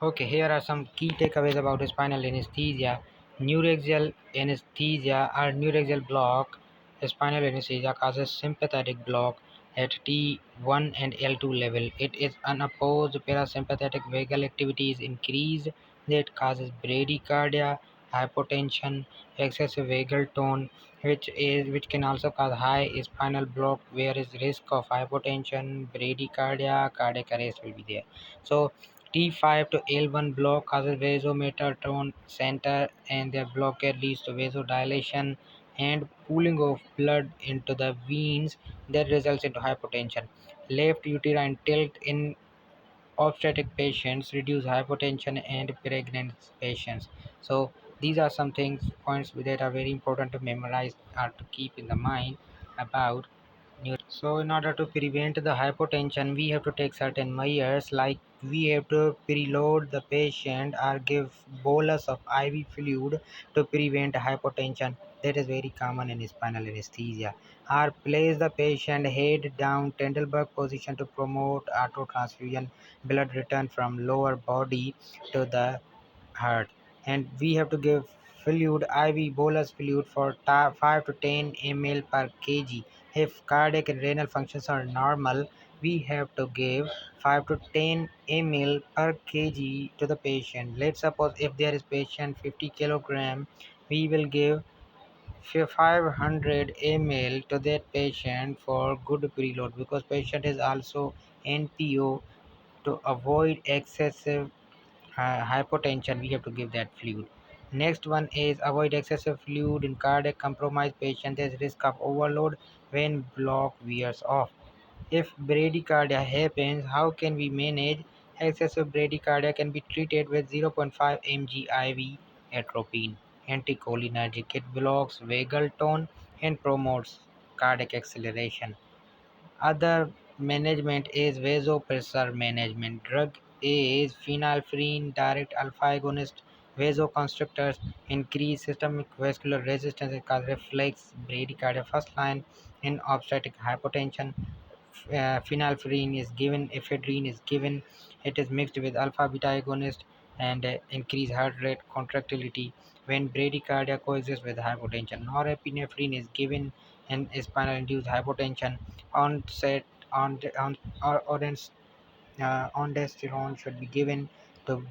Okay, here are some key takeaways about spinal anesthesia. Neuraxial anesthesia or neuraxial block. Spinal anesthesia causes sympathetic block at T1 and L2 level. It is unopposed parasympathetic vagal activity is increased that causes bradycardia, hypotension, excessive vagal tone, which can also cause high spinal block, where is risk of hypotension, bradycardia, cardiac arrest will be there. So T5 to L1 block causes vasomotor center, and their blockade leads to vasodilation and pooling of blood into the veins that results into hypotension. Left uterine tilt in obstetric patients reduce hypotension and pregnant patients. So these are some things points that are very important to memorize or to keep in the mind about. So in order to prevent the hypotension, we have to take certain measures, like we have to preload the patient or give bolus of IV fluid to prevent hypotension. That is very common in spinal anesthesia. Or place the patient head down Tendelberg position to promote auto transfusion, blood return from lower body to the heart. And we have to give fluid, IV bolus fluid for 5 to 10 ml per kg. If cardiac and renal functions are normal, we have to give 5 to 10 ml per kg to the patient. Let's suppose if there is patient 50 kilogram, we will give 500 ml to that patient for good preload, because patient is also NPO. To avoid excessive hypotension, we have to give that fluid. Next one is avoid excessive fluid in cardiac compromised patient. There's risk of overload when block wears off. If bradycardia happens, how can we manage? Excessive bradycardia can be treated with 0.5 mg IV atropine anticholinergic. It blocks vagal tone and promotes cardiac acceleration. Other management is vasopressor management. Drug A is phenylphrine direct alpha agonist. Vasoconstrictors increase systemic vascular resistance and cause reflex bradycardia. First line in obstetric hypotension. Phenylphrine is given, ephedrine is given. It is mixed with alpha beta agonist and increase heart rate contractility when bradycardia coexists with hypotension. Norepinephrine is given in spinal induced hypotension. Onset ondansetron should be given to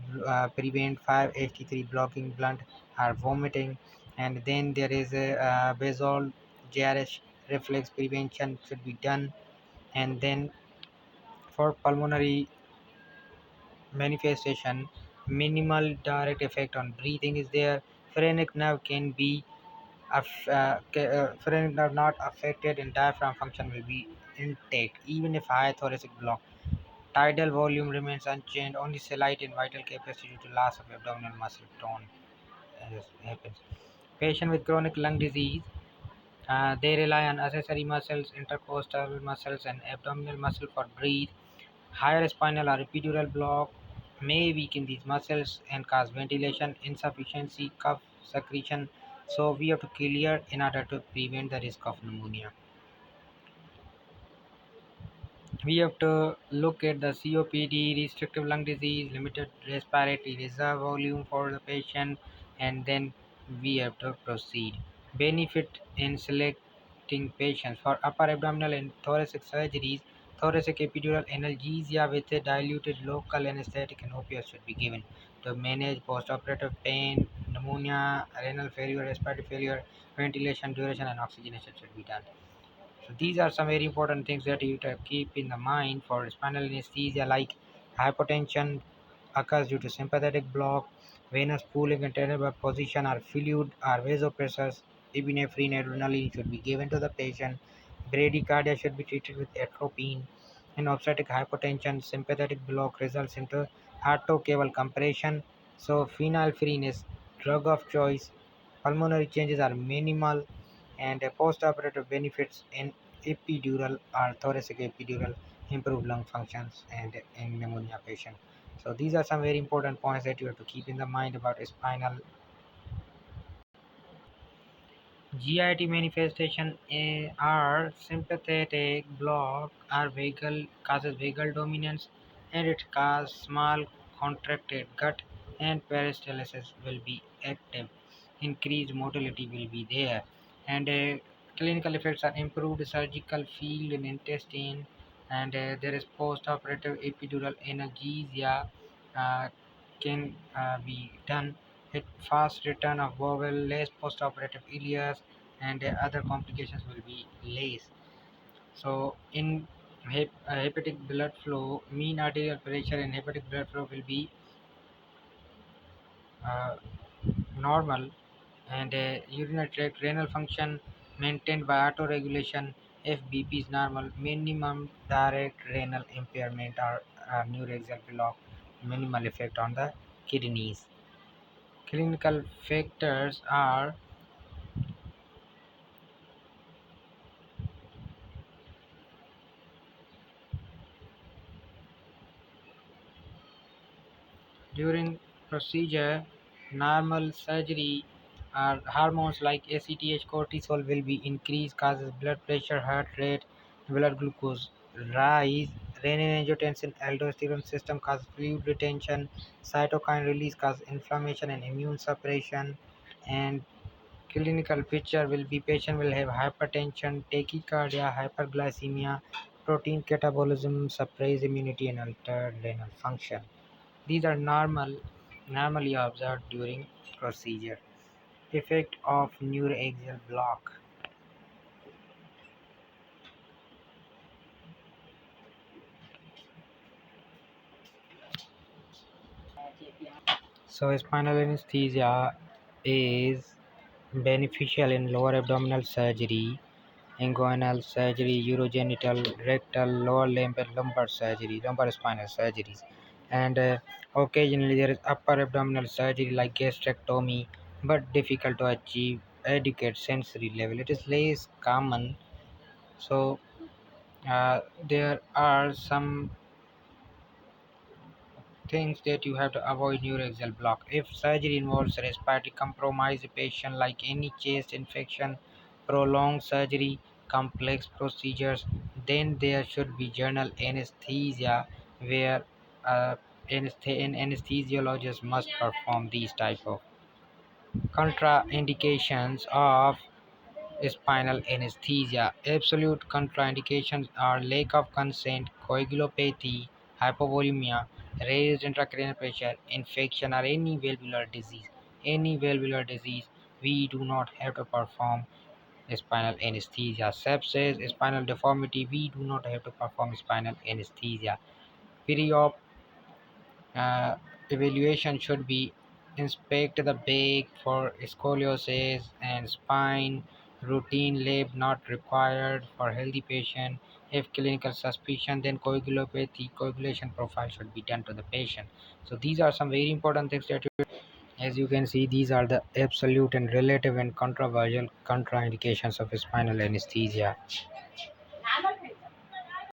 prevent 5-HT3 blocking blunt or vomiting. And then there is a basal GRH reflex prevention should be done. And then for pulmonary manifestation, minimal direct effect on breathing is there. Phrenic nerve can be phrenic nerve not affected and diaphragm function will be intact even if high thoracic block. Tidal volume remains unchanged, only slight in vital capacity due to loss of abdominal muscle tone as happens. Patient with chronic lung disease, they rely on accessory muscles, intercostal muscles and abdominal muscle for breathe. Higher spinal or epidural block may weaken these muscles and cause ventilation insufficiency, cough secretion. So we have to clear in order to prevent the risk of pneumonia. We have to look at the COPD, restrictive lung disease, limited respiratory reserve volume for the patient, and then we have to proceed. Benefit in selecting patients for upper abdominal and thoracic surgeries. Thoracic epidural analgesia with a diluted local anesthetic and opiates should be given to manage postoperative pain, pneumonia, renal failure, respiratory failure, ventilation, duration, and oxygenation should be done. So these are some very important things that you have to keep in the mind for spinal anesthesia, like hypotension occurs due to sympathetic block, venous pooling and tenable position or fluid or vasopressors. Epinephrine adrenaline should be given to the patient. Bradycardia should be treated with atropine. In obstetric hypotension, sympathetic block results into arteriocaval compression. So phenylphrine is drug of choice. Pulmonary changes are minimal, and postoperative benefits in epidural or thoracic epidural improve lung functions and in pneumonia patient. So these are some very important points that you have to keep in the mind about spinal. GIT manifestation are sympathetic block or vagal causes vagal dominance, and it causes small contracted gut and peristalsis will be active. Increased motility will be there, and clinical effects are improved surgical field in intestine, and there is post-operative epidural analgesia uh, can be done. It fast return of bowel, less post-operative ileus, and other complications will be less. So in hepatic blood flow, mean arterial pressure and hepatic blood flow will be uh, normal, and urinary tract renal function maintained by autoregulation. If BP is normal, minimum direct renal impairment or neuraxial block, minimal effect on the kidneys. Clinical factors are during procedure, normal surgery, hormones like ACTH, cortisol will be increased, causes blood pressure, heart rate, blood glucose rise. Renin-angiotensin aldosterone system causes fluid retention. Cytokine release causes inflammation and immune suppression. And clinical picture will be patient will have hypertension, tachycardia, hyperglycemia, protein catabolism, suppressed immunity, and altered renal function. These are normally observed during procedure. Effect of neuroaxial block. So spinal anesthesia is beneficial in lower abdominal surgery, inguinal surgery, urogenital, rectal, lower limb and lumbar surgery, lumbar spinal surgeries, and occasionally there is upper abdominal surgery like gastrectomy, but difficult to achieve adequate sensory level. It is less common. So there are some things that you have to avoid neuraxial block. If surgery involves respiratory compromise, patient like any chest infection, prolonged surgery, complex procedures, then there should be general anesthesia where an anesthesiologist must perform these type of contraindications of spinal anesthesia. Absolute contraindications are lack of consent, coagulopathy, hypovolemia, raised intracranial pressure, infection, or any valvular disease. Any valvular disease, we do not have to perform spinal anesthesia. Sepsis, spinal deformity, we do not have to perform spinal anesthesia. Pre-op evaluation should be inspect the back for scoliosis and spine. Routine lab not required for healthy patient. If clinical suspicion, then coagulopathy coagulation profile should be done to the patient. So these are some very important things that you, as you can see, these are the absolute and relative and controversial contraindications of spinal anesthesia.